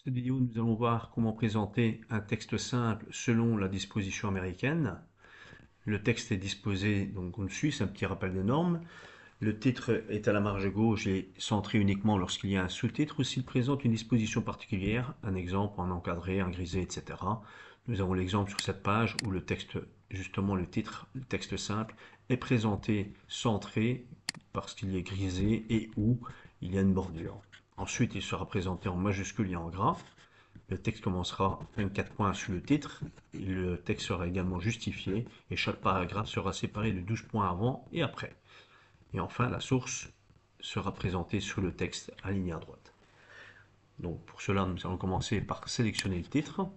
Cette vidéo, nous allons voir comment présenter un texte simple selon la disposition américaine. Le texte est disposé donc comme suit, c'est un petit rappel de normes. Le titre est à la marge gauche et centré uniquement lorsqu'il y a un sous-titre ou s'il présente une disposition particulière, un exemple, un encadré, un grisé, etc. Nous avons l'exemple sur cette page où le texte, justement le titre, le texte simple, est présenté centré parce qu'il est grisé et où il y a une bordure. Ensuite, il sera présenté en majuscule et en gras. Le texte commencera 24 points sur le titre. Le texte sera également justifié et chaque paragraphe sera séparé de 12 points avant et après. Et enfin, la source sera présentée sur le texte aligné à droite. Donc pour cela, nous allons commencer par sélectionner le titre.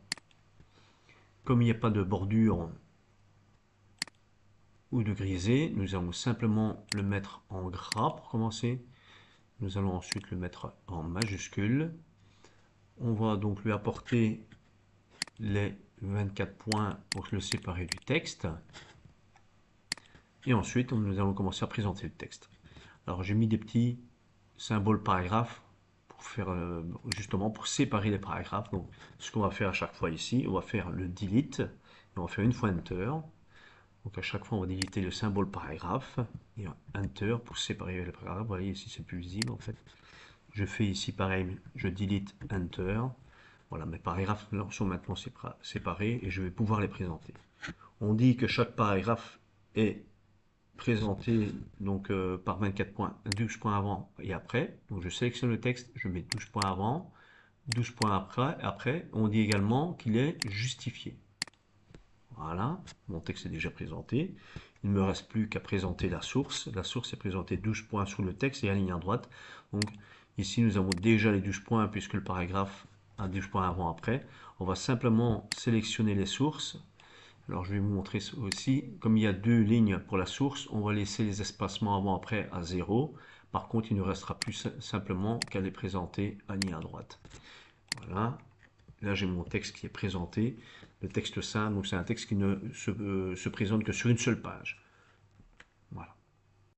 Comme il n'y a pas de bordure ou de grisé, nous allons simplement le mettre en gras pour commencer. Nous allons ensuite le mettre en majuscule. On va donc lui apporter les 24 points pour le séparer du texte. Et ensuite, nous allons commencer à présenter le texte. Alors j'ai mis des petits symboles paragraphes pour faire justement pour séparer les paragraphes. Donc ce qu'on va faire à chaque fois ici, on va faire le delete, et on va faire une fois enter. Donc à chaque fois on va déliter le symbole paragraphe et enter pour séparer les paragraphes. Vous voyez ici c'est plus visible en fait. Je fais ici pareil, je delete enter. Voilà, mes paragraphes sont maintenant séparés et je vais pouvoir les présenter. On dit que chaque paragraphe est présenté donc par 24 points, 12 points avant et après. Donc je sélectionne le texte, je mets 12 points avant, 12 points après. On dit également qu'il est justifié. Voilà, mon texte est déjà présenté. Il ne me reste plus qu'à présenter la source. La source est présentée 12 points sous le texte et alignée à droite. Donc ici nous avons déjà les 12 points puisque le paragraphe a 12 points avant après. On va simplement sélectionner les sources. Alors je vais vous montrer aussi, comme il y a deux lignes pour la source, on va laisser les espacements avant-après à 0. Par contre, il ne restera plus simplement qu'à les présenter alignés à droite. Voilà, là j'ai mon texte qui est présenté. Le texte simple, donc c'est un texte qui ne se présente que sur une seule page.